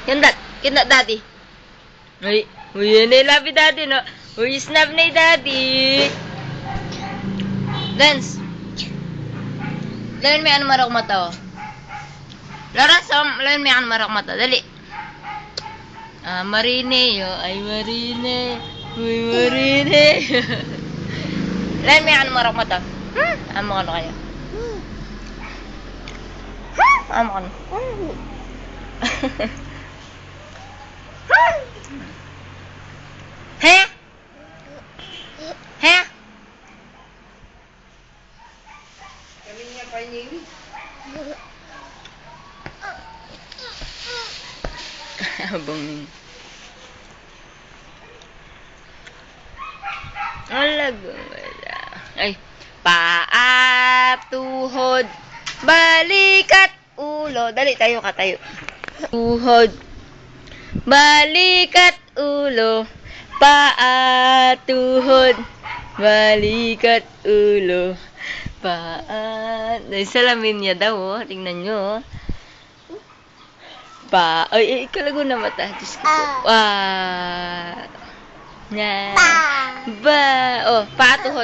Kindat daddy. Uy, uy, nilabi daddy, no? Uy, snap na daddy. Lens. Lawin may ano marok mata, oh. Lawrence, lawin may ano marok mata. Dali. Marine, yo. Ay, marine. Uy, marine. Lawin may ano marok mata. Amo ano kaya? Amo ano? He? He? Kami niya pa yun. Abang. Alaga wala. Ay, paa, tuhod, balikat, ulo. Dali, tayo ka, tayo. Tuhod, balikat, ulo, paa, tuhod, balikat, ulo, paa. Ay, salamin niya daw, oh. Tingnan nyo, oh. Ay, kalago na mata. Diyos ko po. Ba. Oh, paa, tuhod.